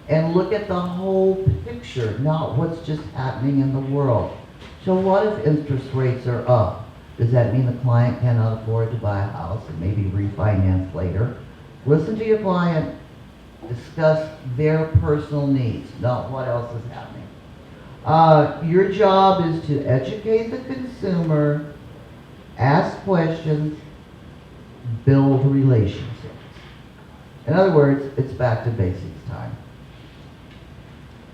and look at the whole picture, not what's just happening in the world. So what if interest rates are up? Does that mean the client cannot afford to buy a house and maybe refinance later? Listen to your client, discuss their personal needs, not what else is happening. Your job is to educate the consumer, ask questions, build relationships. In other words, it's back to basics time.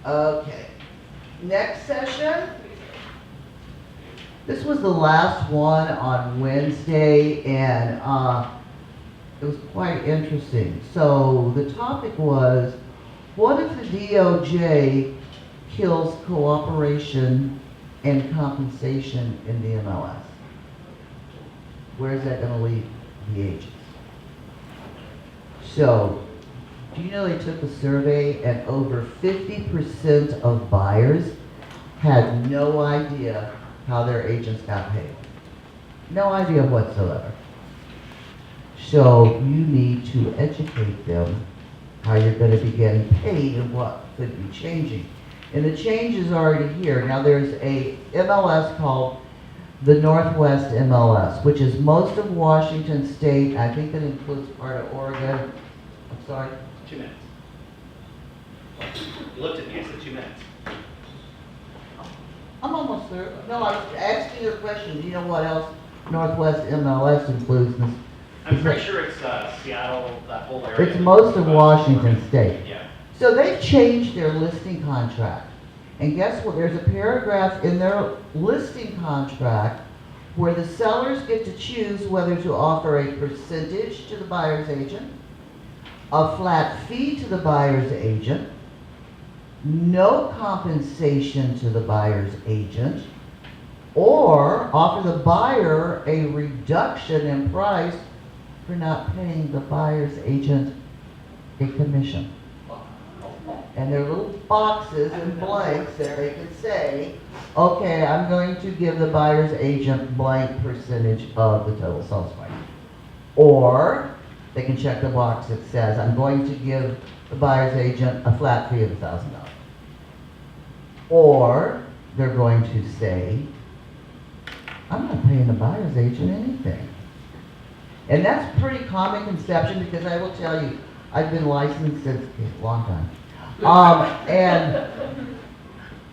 Okay, next session. This was the last one on Wednesday, and it was quite interesting. So the topic was, what if the DOJ kills cooperation and compensation in the MLS? Where is that going to leave the agents? So, do you know they took a survey and over 50% of buyers had no idea how their agents got paid? No idea whatsoever. So you need to educate them how you're going to be getting paid and what could be changing. And the change is already here. Now there's a MLS called the Northwest MLS, which is most of Washington State. I think it includes part of Oregon. I'm sorry? 2 minutes. You looked at me, I said 2 minutes. I'm almost there. No, I was asking you a question. Do you know what else Northwest MLS includes? I'm pretty sure it's Seattle, that whole area. It's most of Washington State. Yeah. So they've changed their listing contract. And guess what? There's a paragraph in their listing contract where the sellers get to choose whether to offer a percentage to the buyer's agent, a flat fee to the buyer's agent, no compensation to the buyer's agent, or offer the buyer a reduction in price for not paying the buyer's agent a commission. And there are little boxes and blanks that they can say, okay, I'm going to give the buyer's agent blank percentage of the total sales price. Or they can check the box that says, I'm going to give the buyer's agent a flat fee of $1,000. Or they're going to say, I'm not paying the buyer's agent anything. And that's a pretty common conception, because I will tell you, I've been licensed since a long time. And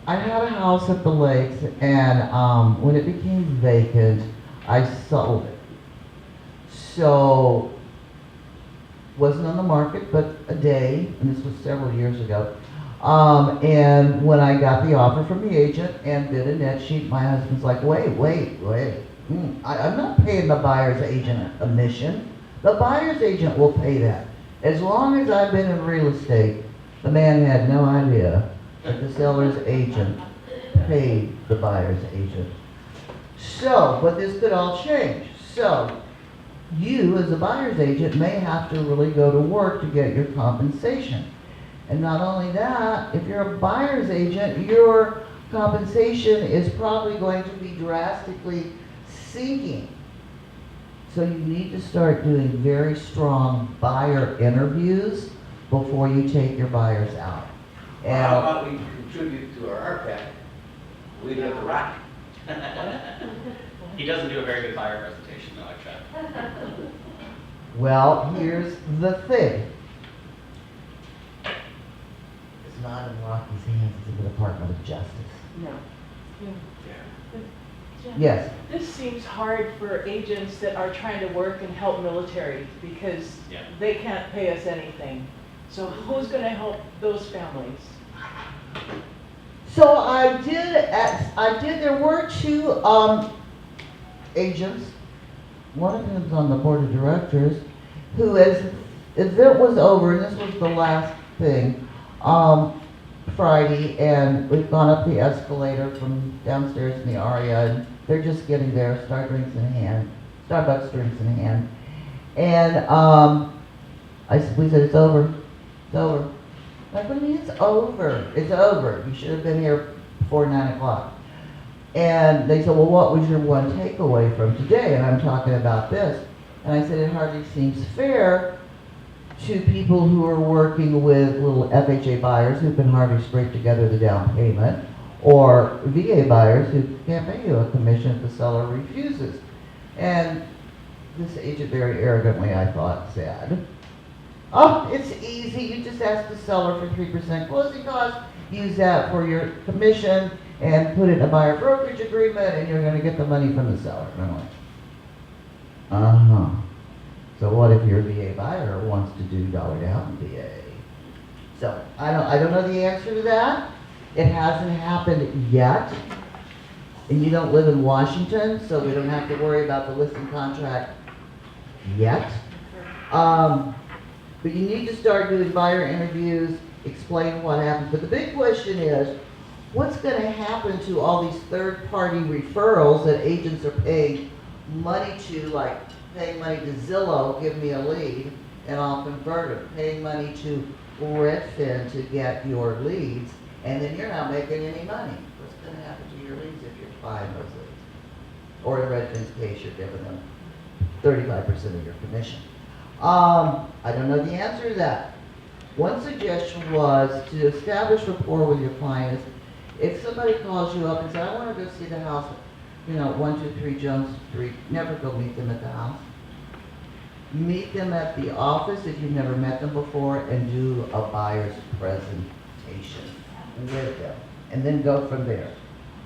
I had a house at the lakes, and when it became vacant, I sold it. So, wasn't on the market but a day, and this was several years ago. And when I got the offer from the agent and did a net sheet, my husband's like, wait. I'm not paying the buyer's agent a commission. The buyer's agent will pay that. As long as I've been in real estate, the man had no idea that the seller's agent paid the buyer's agent. So, but this could all change. So, you as a buyer's agent may have to really go to work to get your compensation. And not only that, if you're a buyer's agent, your compensation is probably going to be drastically sinking. So you need to start doing very strong buyer interviews before you take your buyers out. Well, how about we contribute to our RPAC? We live the rock. He doesn't do a very good buyer presentation, though, I checked. Well, here's the thing. It's not in Rocky's hands, it's in the Department of Justice. No. Yes. This seems hard for agents that are trying to work and help military, because Yeah. they can't pay us anything. So who's going to help those families? So there were two agents, one of them's on the board of directors, who as event was over, and this was the last thing, Friday, and we've gone up the escalator from downstairs in the Aria, and they're just getting there, Starbucks drinks in hand. And we said, it's over. It's over. Like, what do you mean it's over? It's over. You should have been here before 9 o'clock. And they said, well, what was your one takeaway from today? And I'm talking about this. And I said, it hardly seems fair to people who are working with little FHA buyers who can hardly scrape together the down payment, or VA buyers who can't pay you a commission if the seller refuses. And this agent very arrogantly, I thought, said, oh, it's easy. You just ask the seller for 3% closing costs, use that for your commission, and put it in a buyer brokerage agreement, and you're going to get the money from the seller. And I'm like, uh-huh. So what if your VA buyer wants to do dollar down VA? So I don't know the answer to that. It hasn't happened yet. And you don't live in Washington, so we don't have to worry about the listing contract yet. But you need to start doing buyer interviews, explain what happens. But the big question is, what's going to happen to all these third-party referrals that agents are paying money to, like paying money to Zillow, give me a lead, and I'll convert it. Paying money to Redfin to get your leads, and then you're not making any money. What's going to happen to your leads if you're buying those leads? Or in Redfin's case, you're giving them 35% of your commission. I don't know the answer to that. One suggestion was to establish rapport with your clients. If somebody calls you up and says, I want to go see the house, 123 Jones Street, never go meet them at the house. Meet them at the office if you've never met them before, and do a buyer's presentation with them, and then go from there.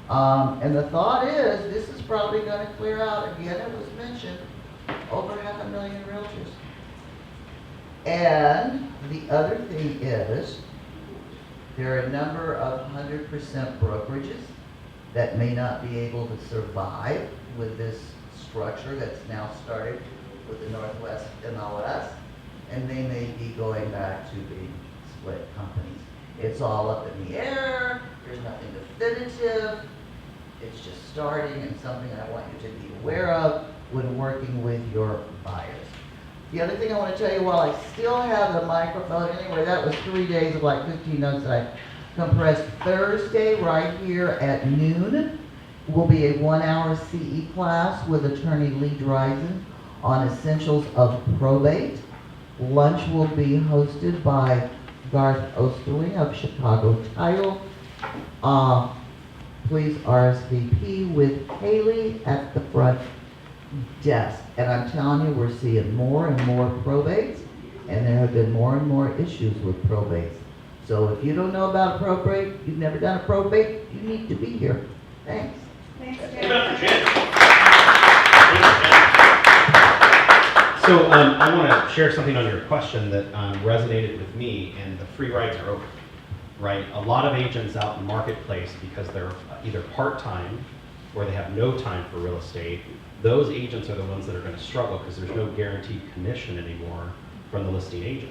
And the thought is, this is probably going to clear out, again, it was mentioned, over 500,000 realtors. And the other thing is, there are a number of 100% brokerages that may not be able to survive with this structure that's now started with the Northwest MLS, and they may be going back to being split companies. It's all up in the air, there's nothing definitive, It's just starting and something I want you to be aware of when working with your buyers. The other thing I want to tell you, while I still have the microphone, anyway, that was 3 days of like 15 notes that I compressed. Thursday, right here at noon, will be a 1-hour CE class with attorney Lee Dreisen on essentials of probate. Lunch will be hosted by Garth Osterling of Chicago Title. Please RSVP with Haley at the front desk. And I'm telling you, we're seeing more and more probates, and there have been more and more issues with probates. So if you don't know about a probate, you've never done a probate, you need to be here. Thanks. Thanks, Give it Jen. up for Jen. So I want to share something on your question that resonated with me, and the free rides are over, right? A lot of agents out in the marketplace, because they're either part-time or they have no time for real estate, those agents are the ones that are going to struggle because there's no guaranteed commission anymore from the listing agent.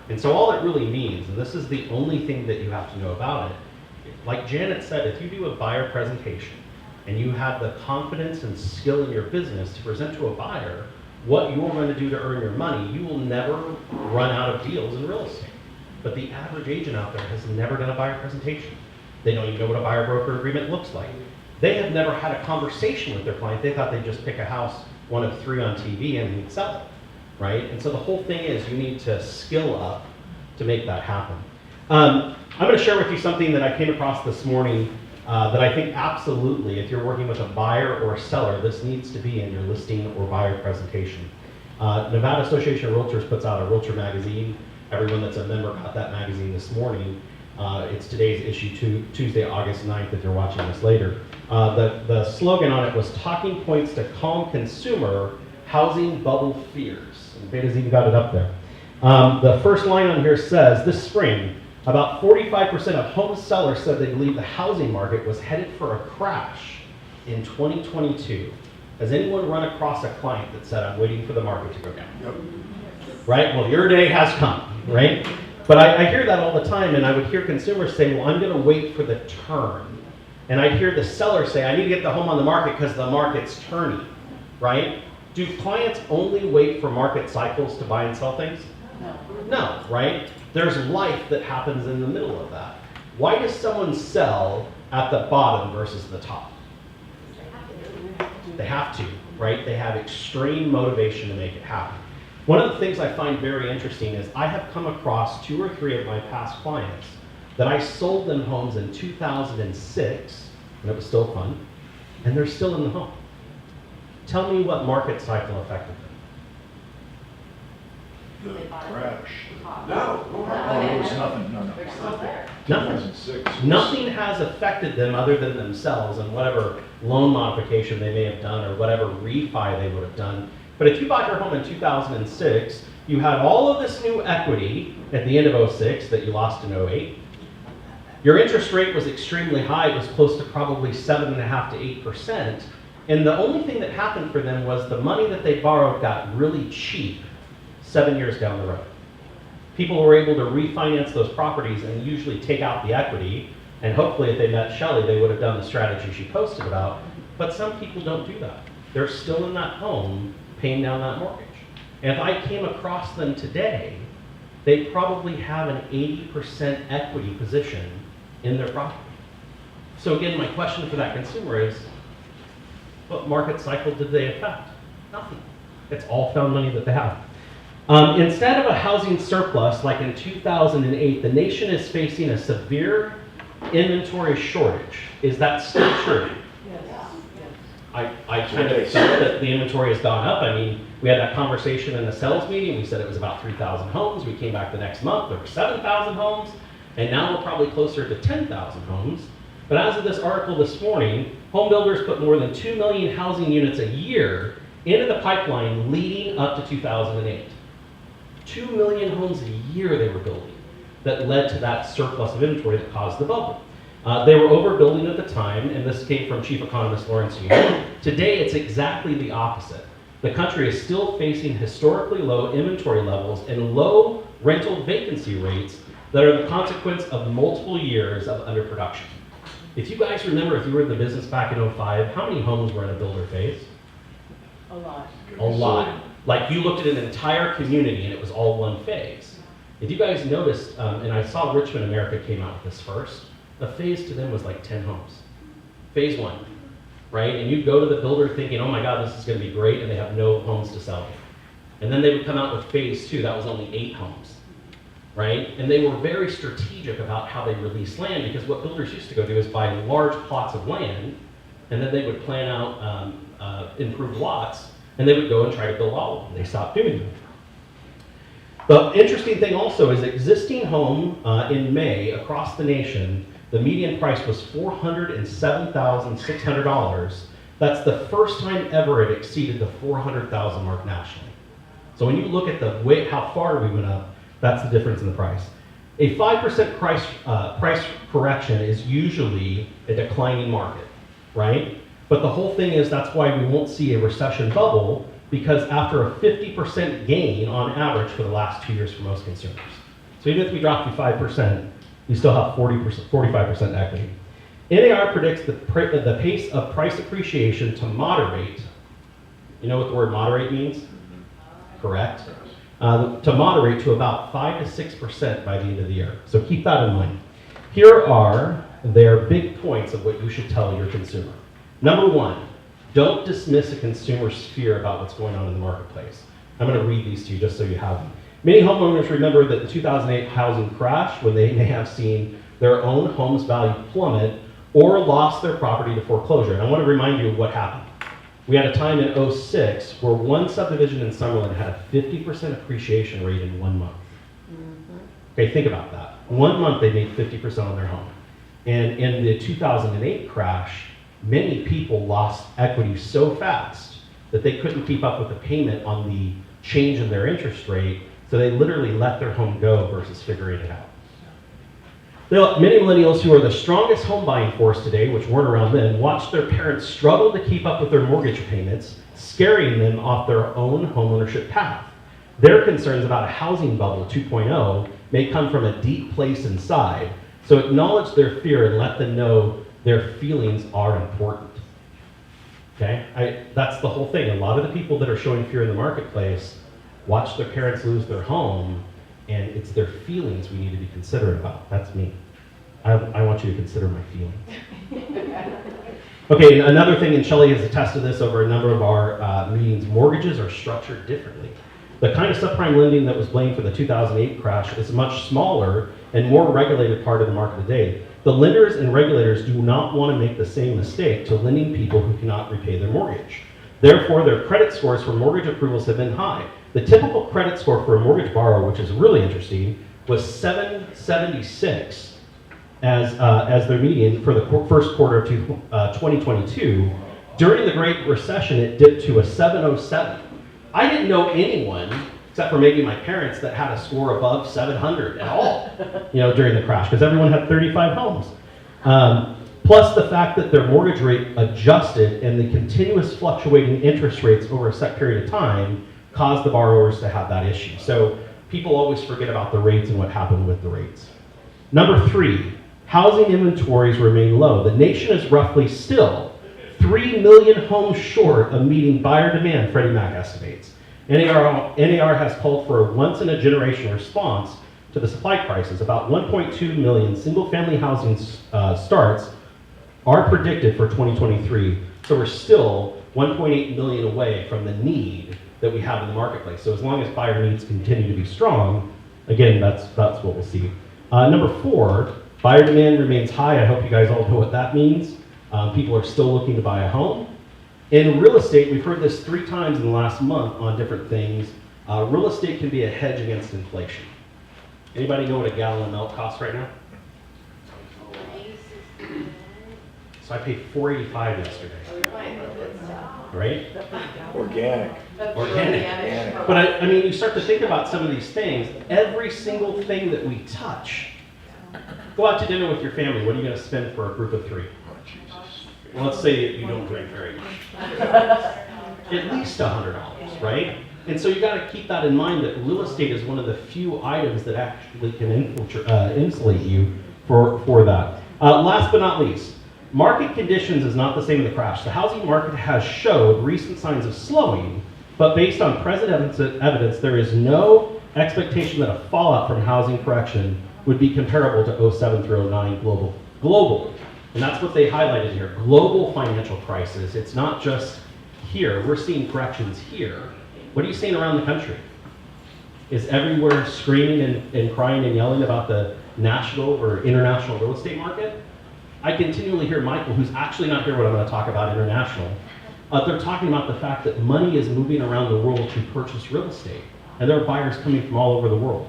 And so all it really means, and this is the only thing that you have to know about it, like Janet said, if you do a buyer presentation and you have the confidence and skill in your business to present to a buyer what you're going to do to earn your money, you will never run out of deals in real estate. But the average agent out there has never done a buyer presentation. They don't even know what a buyer broker agreement looks like. They have never had a conversation with their client. They thought they'd just pick a house, one of 3 on TV, and he'd sell it, right? And so the whole thing is you need to skill up to make that happen. I'm going to share with you something that I came across this morning that I think absolutely, if you're working with a buyer or a seller, this needs to be in your listing or buyer presentation. Nevada Association of Realtors puts out a Realtor magazine. Everyone that's a member got that magazine this morning. It's today's issue, Tuesday, August 9th, if you're watching this later. The slogan on it was "Talking Points to Calm Consumer, Housing Bubble Fears." And Beta's even got it up there. The first line on here says, this spring, about 45% of home sellers said they believe the housing market was headed for a crash in 2022. Has anyone run across a client that said, I'm waiting for the market to go down? Yep. Right? Well, your day has come, right? But I hear that all the time, and I would hear consumers say, well, I'm going to wait for the turn. And I hear the seller say, I need to get the home on the market because the market's turning, right? Do clients only wait for market cycles to buy and sell things? No, right? There's life that happens in the middle of that. Why does someone sell at the bottom versus the top? They have to, right? They have extreme motivation to make it happen. One of the things I find very interesting is I have come across 2 or 3 of my past clients that I sold them homes in 2006, and it was still fun, and they're still in the home. Tell me what market cycle affected them. The crash. No. Oh, it was nothing, no. Nothing. 2006. Nothing has affected them other than themselves and whatever loan modification they may have done or whatever refi they would have done. But if you bought your home in 2006, you had all of this new equity at the end of 06 that you lost in 08. Your interest rate was extremely high. It was close to probably 7.5% to 8%. And the only thing that happened for them was the money that they borrowed got really cheap 7 years down the road. People were able to refinance those properties and usually take out the equity. And hopefully if they met Shelley, they would have done the strategy she posted about. But some people don't do that. They're still in that home paying down that mortgage. And if I came across them today, they probably have an 80% equity position in their property. So again, my question for that consumer is, what market cycle did they affect? Nothing. It's all found money that they have. Instead of a housing surplus like in 2008, the nation is facing a severe inventory shortage. Is that still true? I kind of felt that the inventory has gone up. I mean, we had that conversation in the sales meeting. We said it was about 3,000 homes. We came back the next month, there were 7,000 homes. And now we're probably closer to 10,000 homes. But as of this article this morning, home builders put more than 2 million housing units a year into the pipeline leading up to 2008. 2 million homes a year they were building that led to that surplus of inventory that caused the bubble. They were overbuilding at the time, and this came from Chief Economist Lawrence Yun. Today, it's exactly the opposite. The country is still facing historically low inventory levels and low rental vacancy rates that are the consequence of multiple years of underproduction. If you guys remember, if you were in the business back in '05, how many homes were in a builder phase? A lot. A lot. Like you looked at an entire community and it was all one phase. If you guys noticed, and I saw Richmond America came out with this first, a phase to them was like 10 homes. Phase one, right? And you'd go to the builder thinking, oh my God, this is gonna be great, and they have no homes to sell. And then they would come out with phase two, that was only 8 homes, right? And they were very strategic about how they released land, because what builders used to go do is buy large plots of land, and then they would plan out improved lots, and they would go and try to build all of them. They stopped doing them. The interesting thing also is existing home in May across the nation, the median price was $407,600. That's the first time ever it exceeded the 400,000 mark nationally. So when you look at the way, how far we went up, that's the difference in the price. A 5% price correction is usually a declining market, right? But the whole thing is that's why we won't see a recession bubble, because after a 50% gain on average for the last 2 years for most consumers. So even if we drop to 5%, we still have 45% equity. NAR predicts the pace of price appreciation to moderate. You know what the word moderate means? Correct. To moderate to about 5 to 6% by the end of the year. So keep that in mind. Here are their big points of what you should tell your consumer. Number one, don't dismiss a consumer's fear about what's going on in the marketplace. I'm going to read these to you just so you have them. Many homeowners remember that the 2008 housing crash, when they may have seen their own home's value plummet or lost their property to foreclosure. And I want to remind you of what happened. We had a time in '06 where one subdivision in Summerlin had a 50% appreciation rate in 1 month. Okay, think about that. 1 month they made 50% on their home. And in the 2008 crash, many people lost equity so fast that they couldn't keep up with the payment on the change in their interest rate, so they literally let their home go versus figuring it out. Many millennials who are the strongest home buying force today, which weren't around then, watched their parents struggle to keep up with their mortgage payments, scaring them off their own homeownership path. Their concerns about a housing bubble 2.0 may come from a deep place inside, so acknowledge their fear and let them know their feelings are important. Okay? That's the whole thing. A lot of the people that are showing fear in the marketplace watch their parents lose their home, and it's their feelings we need to be considerate about. That's me. I want you to consider my feelings. Okay, another thing, and Shelley has attested to this over a number of our meetings, mortgages are structured differently. The kind of subprime lending that was blamed for the 2008 crash is a much smaller and more regulated part of the market today. The lenders and regulators do not want to make the same mistake to lending people who cannot repay their mortgage. Therefore, their credit scores for mortgage approvals have been high. The typical credit score for a mortgage borrower, which is really interesting, was 776 as their median for the first quarter of 2022. During the Great Recession, it dipped to a 707. I didn't know anyone, except for maybe my parents, that had a score above 700 at all, during the crash, because everyone had 35 homes. Plus the fact that their mortgage rate adjusted and the continuous fluctuating interest rates over a set period of time caused the borrowers to have that issue. So people always forget about the rates and what happened with the rates. Number 3, housing inventories remain low. The nation is roughly still 3 million homes short of meeting buyer demand, Freddie Mac estimates. NAR has called for a once-in-a-generation response to the supply crisis. About 1.2 million single-family housing starts are predicted for 2023. So we're still 1.8 million away from the need that we have in the marketplace. So as long as buyer needs continue to be strong, again, that's what we'll see. Number 4, buyer demand remains high. I hope you guys all know what that means. People are still looking to buy a home. In real estate, we've heard this 3 times in the last month on different things. Real estate can be a hedge against inflation. Anybody know what a gallon of milk costs right now? So I paid $4.85 yesterday. Right? Organic. Organic. But I mean, you start to think about some of these things. Every single thing that we touch. Go out to dinner with your family. What are you going to spend for a group of 3? Well, let's say you don't drink very much. At least $100, right? And so you got to keep that in mind, that real estate is one of the few items that actually can insulate you for that. Last but not least, Market conditions is not the same in the crash. The housing market has showed recent signs of slowing, but based on present evidence, there is no expectation that a fallout from housing correction would be comparable to 07 through 09 global. And that's what they highlighted here, global financial crisis. It's not just here, we're seeing corrections here. What are you seeing around the country? Is everywhere screaming and crying and yelling about the national or international real estate market? I continually hear Michael, who's actually not here when I'm going to talk about international, they're talking about the fact that money is moving around the world to purchase real estate. And there are buyers coming from all over the world.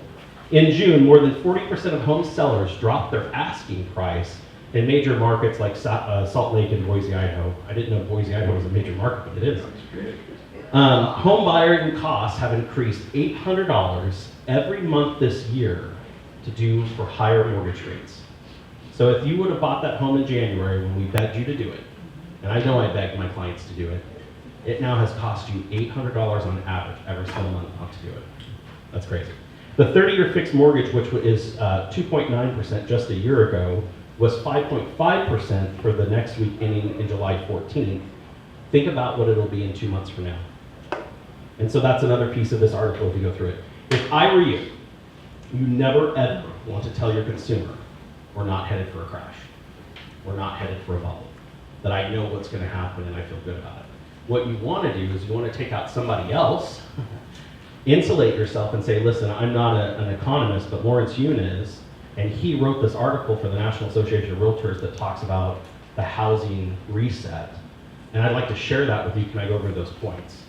In June, more than 40% of home sellers dropped their asking price in major markets like Salt Lake and Boise, Idaho. I didn't know Boise, Idaho was a major market, but it is. Home buying costs have increased $800 every month this year to do for higher mortgage rates. So if you would have bought that home in January when we begged you to do it, and I know I begged my clients to do it, it now has cost you $800 on average every single month not to do it. That's crazy. The 30-year fixed mortgage, which is 2.9% just a year ago, was 5.5% for the next week ending in July 14th. Think about what it'll be in 2 months from now. And so that's another piece of this article if you go through it. If I were you, you never ever want to tell your consumer, we're not headed for a crash. We're not headed for a bubble. That I know what's going to happen and I feel good about it. What you want to do is you want to take out somebody else, insulate yourself and say, listen, I'm not an economist, but Lawrence Yun is, and he wrote this article for the National Association of Realtors that talks about the housing reset. And I'd like to share that with you. Can I go over those points?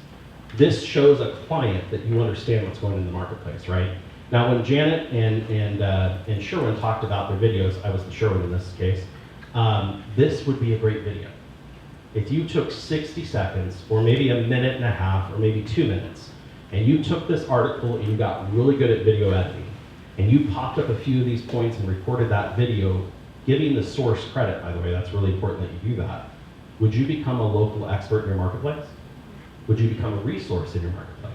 This shows a client that you understand what's going on in the marketplace, right? Now, when Janet and Sherwin talked about their videos, I was the Sherwin in this case, this would be a great video. If you took 60 seconds, or maybe a minute and a half, or maybe 2 minutes, and you took this article and you got really good at video editing, and you popped up a few of these points and recorded that video, giving the source credit, by the way, that's really important that you do that, would you become a local expert in your marketplace? Would you become a resource in your marketplace?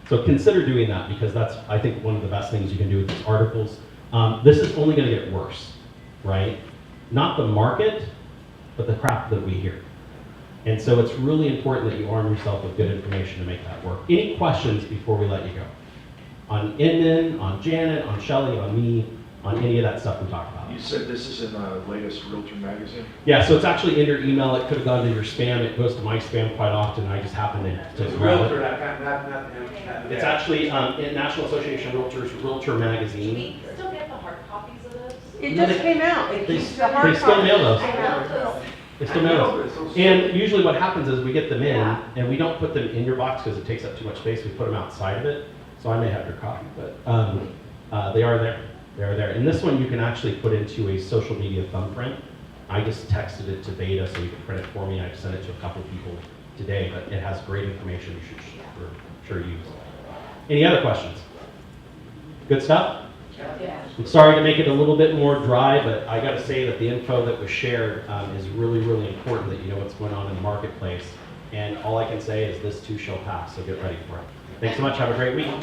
So consider doing that, because that's, I think, one of the best things you can do with these articles. This is only going to get worse, right? Not the market, but the crap that we hear. And so it's really important that you arm yourself with good information to make that work. Any questions before we let you go? On Inman, on Janet, on Shelley, on me, on any of that stuff we talked about? You said this is in the latest Realtor magazine? Yeah, so it's actually in your email. It could have gone to your spam. It goes to my spam quite often. I just happen to grab it. It's actually in National Association of Realtors Realtor magazine. We still get the hard copies of those? It just came out. They still mail those. They still mail those. And usually what happens is we get them in, and we don't put them in your box because it takes up too much space. We put them outside of it. So I may have your copy, but they are there. They are there. And this one you can actually put into a social media thumbprint. I just texted it to Beta so you can print it for me. I've sent it to a couple people today, but it has great information you should for sure use. Any other questions? Good stuff? Yeah. I'm sorry to make it a little bit more dry, but I got to say that the info that was shared is really, really important that you know what's going on in the marketplace. And all I can say is this too shall pass, so get ready for it. Thanks so much. Have a great week.